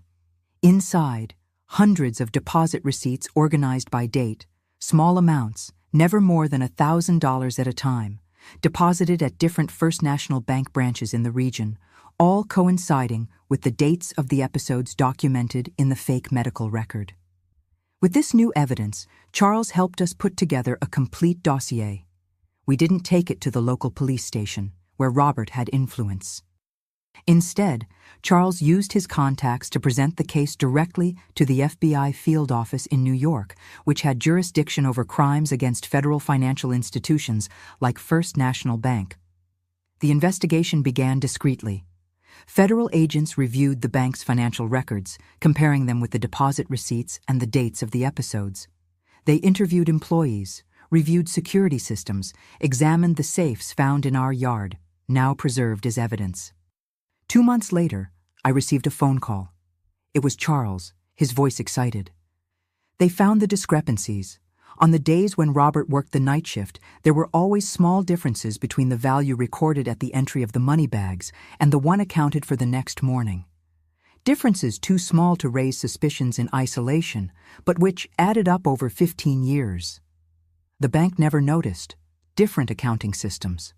Inside, hundreds of deposit receipts organized by date, small amounts, never more than $1,000 at a time, deposited at different First National Bank branches in the region, all coinciding with the dates of the episodes documented in the fake medical record. With this new evidence, Charles helped us put together a complete dossier. We didn't take it to the local police station, where Robert had influence. Instead, Charles used his contacts to present the case directly to the FBI field office in New York, which had jurisdiction over crimes against federal financial institutions like First National Bank. The investigation began discreetly. Federal agents reviewed the bank's financial records, comparing them with the deposit receipts and the dates of the episodes. They interviewed employees, reviewed security systems, examined the safes found in our yard, now preserved as evidence. 2 months later, I received a phone call. It was Charles, his voice excited. They found the discrepancies. On the days when Robert worked the night shift, there were always small differences between the value recorded at the entry of the money bags and the one accounted for the next morning. Differences too small to raise suspicions in isolation, but which added up over 15 years. The bank never noticed. Different accounting systems.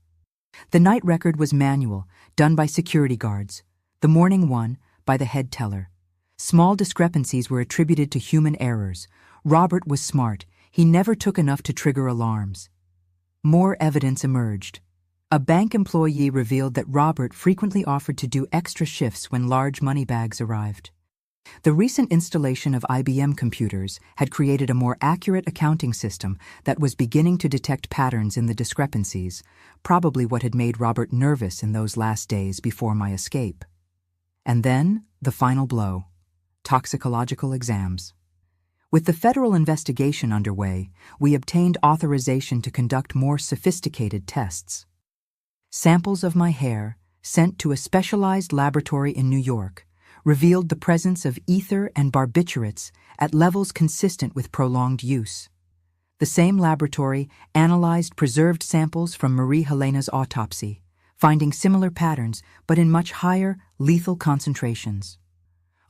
The night record was manual, done by security guards. The morning one, by the head teller. Small discrepancies were attributed to human errors. Robert was smart. He never took enough to trigger alarms. More evidence emerged. A bank employee revealed that Robert frequently offered to do extra shifts when large money bags arrived. The recent installation of IBM computers had created a more accurate accounting system that was beginning to detect patterns in the discrepancies, probably what had made Robert nervous in those last days before my escape. And then, the final blow. Toxicological exams. With the federal investigation underway, we obtained authorization to conduct more sophisticated tests. samples of my hair, sent to a specialized laboratory in New York, revealed the presence of ether and barbiturates at levels consistent with prolonged use. The same laboratory analyzed preserved samples from Marie Helena's autopsy, finding similar patterns but in much higher, lethal concentrations.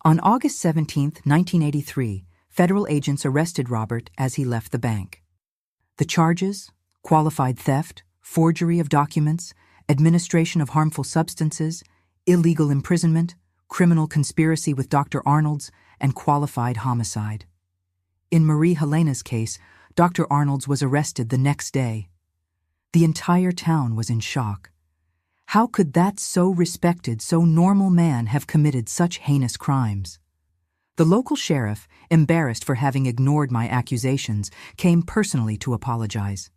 On August 17, 1983, federal agents arrested Robert as he left the bank. The charges: qualified theft, forgery of documents, administration of harmful substances, illegal imprisonment, criminal conspiracy with Dr. Arnold's, and qualified homicide. In Marie Helena's case, Dr. Arnold's was arrested the next day. The entire town was in shock. How could that so respected, so normal man have committed such heinous crimes? The local sheriff, embarrassed for having ignored my accusations, came personally to apologize.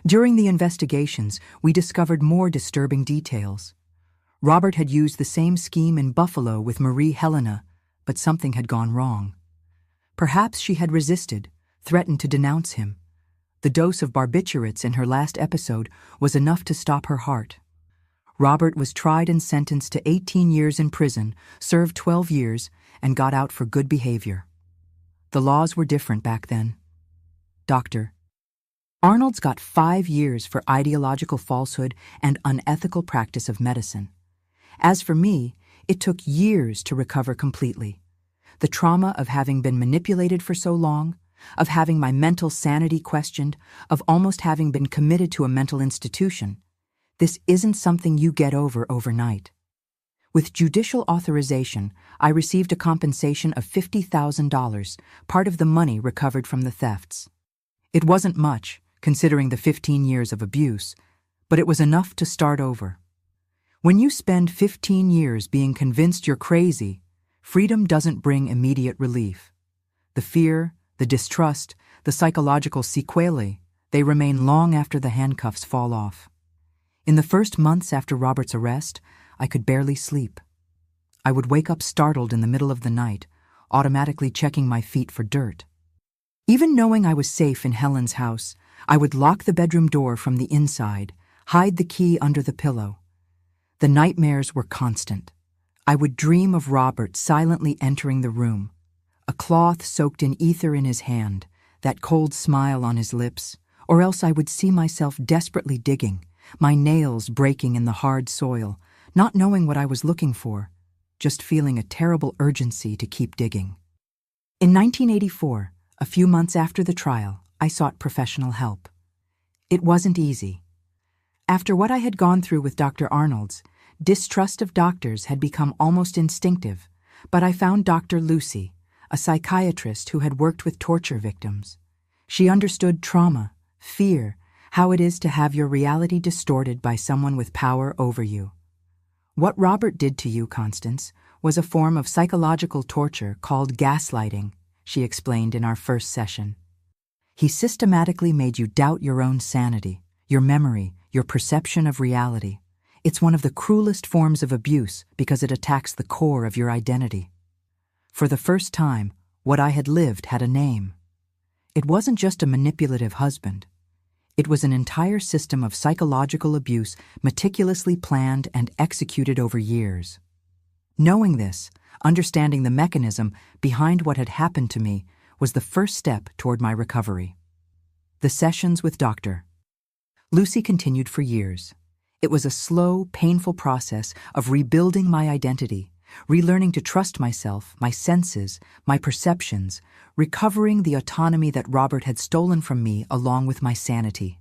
During the investigations, we discovered more disturbing details. Robert had used the same scheme in Buffalo with Marie Helena, but something had gone wrong. Perhaps she had resisted, threatened to denounce him. The dose of barbiturates in her last episode was enough to stop her heart. Robert was tried and sentenced to 18 years in prison, served 12 years, and got out for good behavior. The laws were different back then. Dr. Arnold's got 5 years for ideological falsehood and unethical practice of medicine. As for me, it took years to recover completely. The trauma of having been manipulated for so long, of having my mental sanity questioned, of almost having been committed to a mental institution. This isn't something you get over overnight. With judicial authorization, I received a compensation of $50,000, part of the money recovered from the thefts. It wasn't much, considering the 15 years of abuse, but it was enough to start over. When you spend 15 years being convinced you're crazy, freedom doesn't bring immediate relief. The fear, the distrust, the psychological sequelae, they remain long after the handcuffs fall off. In the first months after Robert's arrest, I could barely sleep. I would wake up startled in the middle of the night, automatically checking my feet for dirt. Even knowing I was safe in Helen's house, I would lock the bedroom door from the inside, hide the key under the pillow. The nightmares were constant. I would dream of Robert silently entering the room, a cloth soaked in ether in his hand, that cold smile on his lips, or else I would see myself desperately digging, my nails breaking in the hard soil, not knowing what I was looking for, just feeling a terrible urgency to keep digging. In 1984, a few months after the trial, I sought professional help. It wasn't easy. After what I had gone through with Dr. Arnold's, distrust of doctors had become almost instinctive, but I found Dr. Lucy, a psychiatrist who had worked with torture victims. She understood trauma, fear, how it is to have your reality distorted by someone with power over you. What Robert did to you, Constance, was a form of psychological torture called gaslighting, she explained in our first session. He systematically made you doubt your own sanity, your memory, your perception of reality. It's one of the cruelest forms of abuse because it attacks the core of your identity. For the first time, what I had lived had a name. It wasn't just a manipulative husband. It was an entire system of psychological abuse meticulously planned and executed over years. Knowing this, understanding the mechanism behind what had happened to me, was the first step toward my recovery. The sessions with Dr. Lucy continued for years. It was a slow, painful process of rebuilding my identity, relearning to trust myself, my senses, my perceptions, recovering the autonomy that Robert had stolen from me along with my sanity.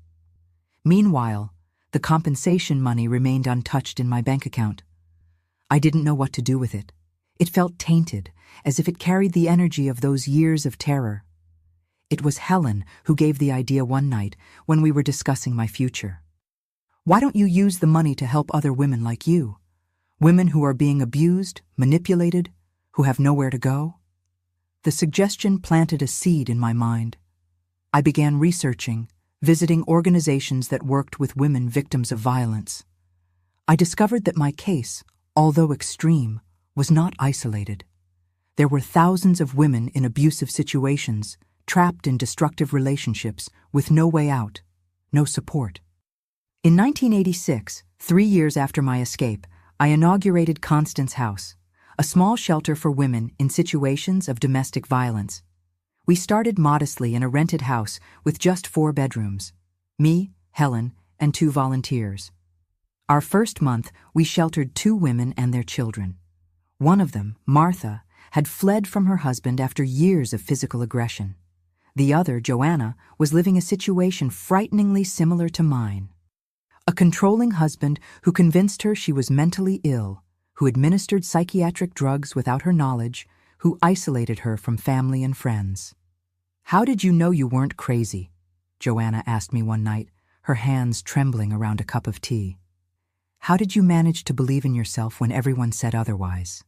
Meanwhile, the compensation money remained untouched in my bank account. I didn't know what to do with it. It felt tainted, as if it carried the energy of those years of terror. It was Helen who gave the idea one night when we were discussing my future. Why don't you use the money to help other women like you? Women who are being abused, manipulated, who have nowhere to go? The suggestion planted a seed in my mind. I began researching, visiting organizations that worked with women victims of violence. I discovered that my case, although extreme, was not isolated. There were thousands of women in abusive situations, trapped in destructive relationships, with no way out, no support. In 1986, 3 years after my escape, I inaugurated Constance House, a small shelter for women in situations of domestic violence. We started modestly in a rented house with just 4 bedrooms. Me, Helen, and 2 volunteers. Our first month, we sheltered 2 women and their children. One of them, Martha, had fled from her husband after years of physical aggression. The other, Joanna, was living a situation frighteningly similar to mine. A controlling husband who convinced her she was mentally ill, who administered psychiatric drugs without her knowledge, who isolated her from family and friends. "How did you know you weren't crazy?" Joanna asked me one night, her hands trembling around a cup of tea. "How did you manage to believe in yourself when everyone said otherwise?"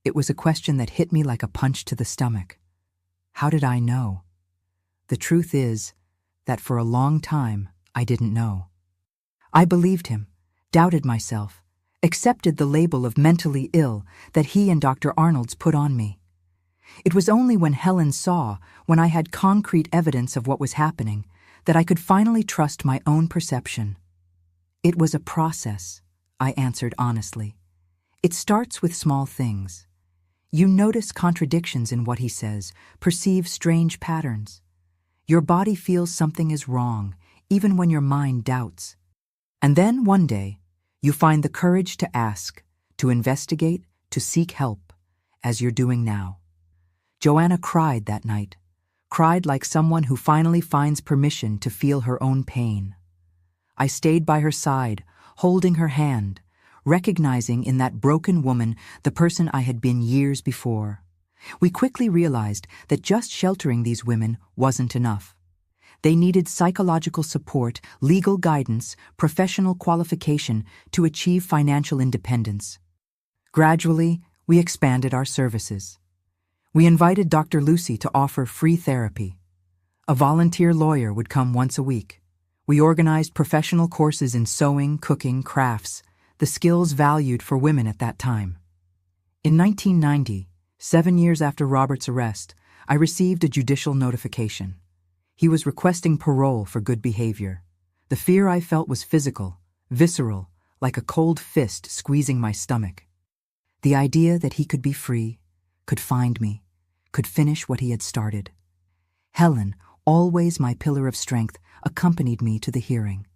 It was a question that hit me like a punch to the stomach. How did I know? The truth is that for a long time, I didn't know. I believed him, doubted myself, accepted the label of mentally ill that he and Dr. Arnold's put on me. It was only when Helen saw, when I had concrete evidence of what was happening, that I could finally trust my own perception. "It was a process," I answered honestly. "It starts with small things. You notice contradictions in what he says, perceive strange patterns. Your body feels something is wrong, even when your mind doubts. And then, one day, you find the courage to ask, to investigate, to seek help, as you're doing now." Joanna cried that night, cried like someone who finally finds permission to feel her own pain. I stayed by her side, holding her hand, recognizing in that broken woman the person I had been years before. We quickly realized that just sheltering these women wasn't enough. They needed psychological support, legal guidance, professional qualification to achieve financial independence. Gradually, we expanded our services. We invited Dr. Lucy to offer free therapy. A volunteer lawyer would come once a week. We organized professional courses in sewing, cooking, crafts, the skills valued for women at that time. In 1990, 7 years after Robert's arrest, I received a judicial notification. He was requesting parole for good behavior. The fear I felt was physical, visceral, like a cold fist squeezing my stomach. The idea that he could be free, could find me, could finish what he had started. Helen, always my pillar of strength, accompanied me to the hearing.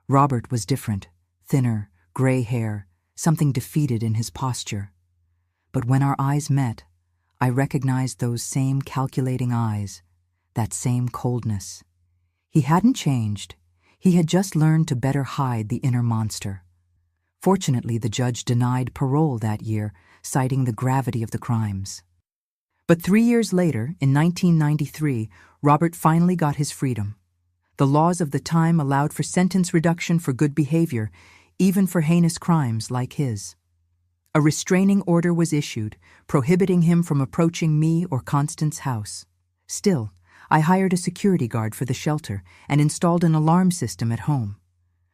Robert was different, thinner, gray hair, something defeated in his posture. But when our eyes met, I recognized those same calculating eyes, that same coldness. He hadn't changed. He had just learned to better hide the inner monster. Fortunately, the judge denied parole that year, citing the gravity of the crimes. But 3 years later, in 1993, Robert finally got his freedom. The laws of the time allowed for sentence reduction for good behavior, even for heinous crimes like his. A restraining order was issued, prohibiting him from approaching me or Constance House. Still, I hired a security guard for the shelter and installed an alarm system at home.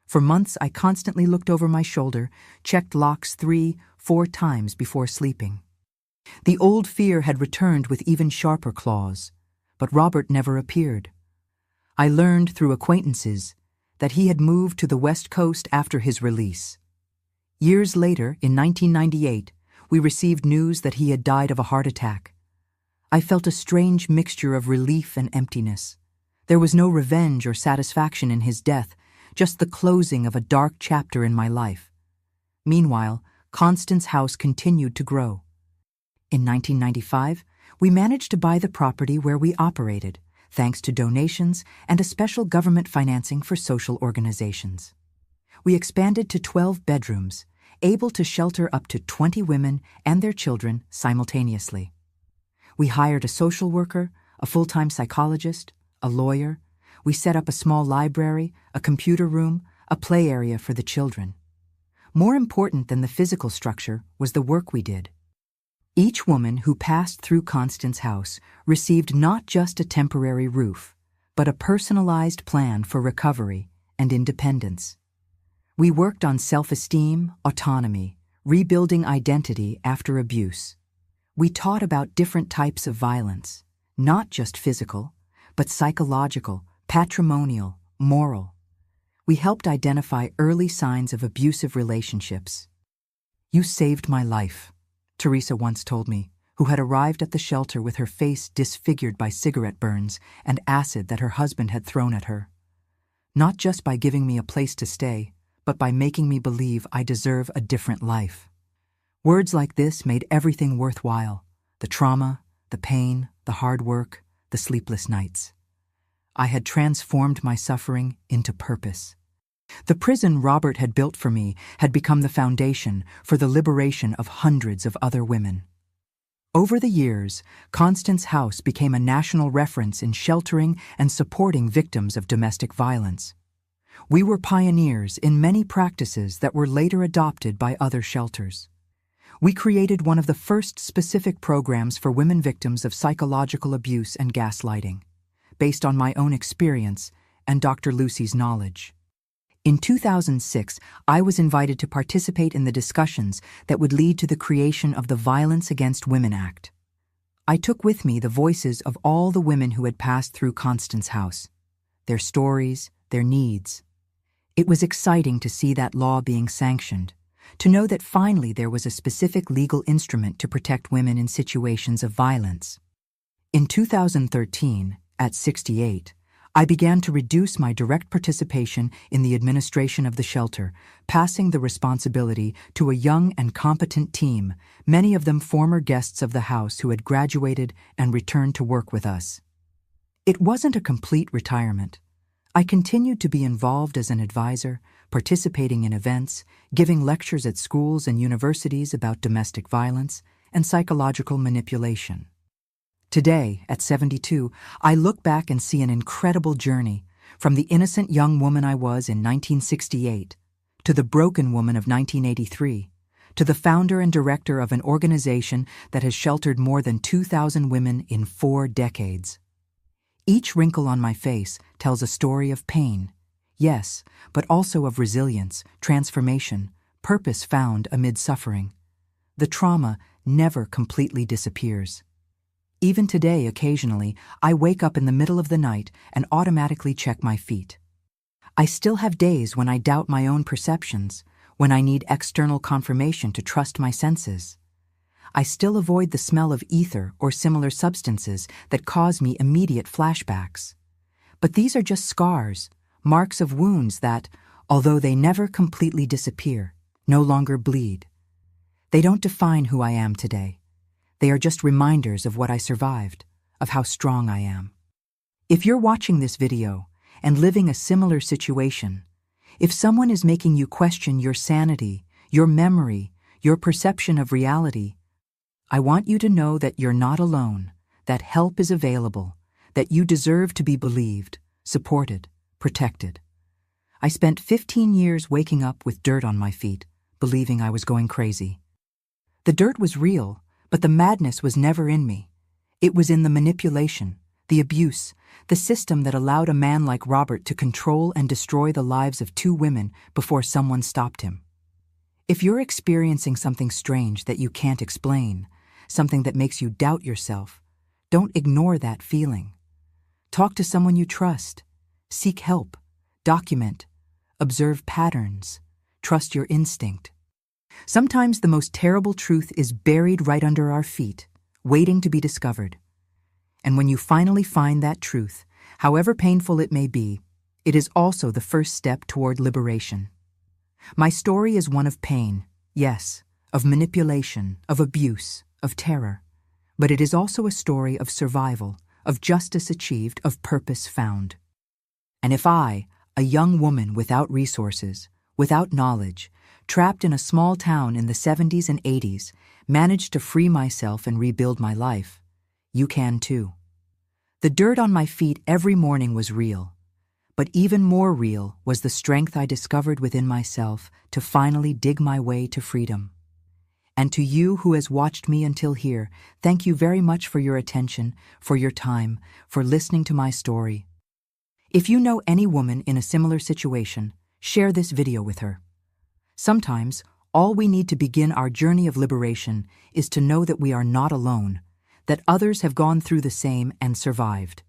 For months, I constantly looked over my shoulder, checked locks 3-4 times before sleeping. The old fear had returned with even sharper claws, but Robert never appeared. I learned through acquaintances that he had moved to the West Coast after his release. Years later, in 1998, we received news that he had died of a heart attack. I felt a strange mixture of relief and emptiness. There was no revenge or satisfaction in his death, just the closing of a dark chapter in my life. Meanwhile, Constance House continued to grow. In 1995, we managed to buy the property where we operated, thanks to donations and a special government financing for social organizations. We expanded to 12 bedrooms, able to shelter up to 20 women and their children simultaneously. We hired a social worker, a full-time psychologist, a lawyer. We set up a small library, a computer room, a play area for the children. More important than the physical structure was the work we did. Each woman who passed through Constance House received not just a temporary roof, but a personalized plan for recovery and independence. We worked on self-esteem, autonomy, rebuilding identity after abuse. We taught about different types of violence, not just physical, but psychological, patrimonial, moral. We helped identify early signs of abusive relationships. "You saved my life," Teresa once told me, who had arrived at the shelter with her face disfigured by cigarette burns and acid that her husband had thrown at her. "Not just by giving me a place to stay, but by making me believe I deserve a different life." Words like this made everything worthwhile: the trauma, the pain, the hard work, the sleepless nights. I had transformed my suffering into purpose. The prison Robert had built for me had become the foundation for the liberation of hundreds of other women. Over the years, Constance House became a national reference in sheltering and supporting victims of domestic violence. We were pioneers in many practices that were later adopted by other shelters. We created one of the first specific programs for women victims of psychological abuse and gaslighting, based on my own experience and Dr. Lucy's knowledge. In 2006, I was invited to participate in the discussions that would lead to the creation of the Violence Against Women Act. I took with me the voices of all the women who had passed through Constance House, their stories, their needs. It was exciting to see that law being sanctioned, to know that finally there was a specific legal instrument to protect women in situations of violence. In 2013, at 68, I began to reduce my direct participation in the administration of the shelter, passing the responsibility to a young and competent team, many of them former guests of the house who had graduated and returned to work with us. It wasn't a complete retirement. I continued to be involved as an advisor, participating in events, giving lectures at schools and universities about domestic violence and psychological manipulation. Today, at 72, I look back and see an incredible journey, from the innocent young woman I was in 1968, to the broken woman of 1983, to the founder and director of an organization that has sheltered more than 2,000 women in 4 decades. Each wrinkle on my face tells a story of pain, yes, but also of resilience, transformation, purpose found amid suffering. The trauma never completely disappears. Even today, occasionally, I wake up in the middle of the night and automatically check my feet. I still have days when I doubt my own perceptions, when I need external confirmation to trust my senses. I still avoid the smell of ether or similar substances that cause me immediate flashbacks. But these are just scars, marks of wounds that, although they never completely disappear, no longer bleed. They don't define who I am today. They are just reminders of what I survived, of how strong I am. If you're watching this video and living a similar situation, if someone is making you question your sanity, your memory, your perception of reality, I want you to know that you're not alone, that help is available, that you deserve to be believed, supported, protected. I spent 15 years waking up with dirt on my feet, believing I was going crazy. The dirt was real, but the madness was never in me. It was in the manipulation, the abuse, the system that allowed a man like Robert to control and destroy the lives of 2 women before someone stopped him. If you're experiencing something strange that you can't explain, something that makes you doubt yourself, don't ignore that feeling. Talk to someone you trust. Seek help. Document. Observe patterns. Trust your instinct. Sometimes the most terrible truth is buried right under our feet, waiting to be discovered. And when you finally find that truth, however painful it may be, it is also the first step toward liberation. My story is one of pain, yes, of manipulation, of abuse, of terror. But it is also a story of survival, of justice achieved, of purpose found. And if I, a young woman without resources, without knowledge, trapped in a small town in the 70s and 80s, managed to free myself and rebuild my life, you can too. The dirt on my feet every morning was real, but even more real was the strength I discovered within myself to finally dig my way to freedom. And to you who has watched me until here, thank you very much for your attention, for your time, for listening to my story. If you know any woman in a similar situation, share this video with her. Sometimes, all we need to begin our journey of liberation is to know that we are not alone, that others have gone through the same and survived.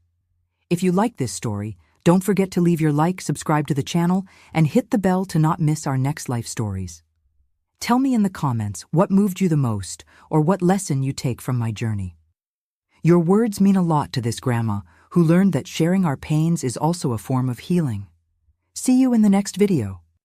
If you like this story, Don't forget to leave your like, subscribe to the channel, and hit the bell to not miss our next life stories. Tell me in the comments what moved you the most or what lesson you take from my journey. Your words mean a lot to this grandma who learned that sharing our pains is also a form of healing. See you in the next video.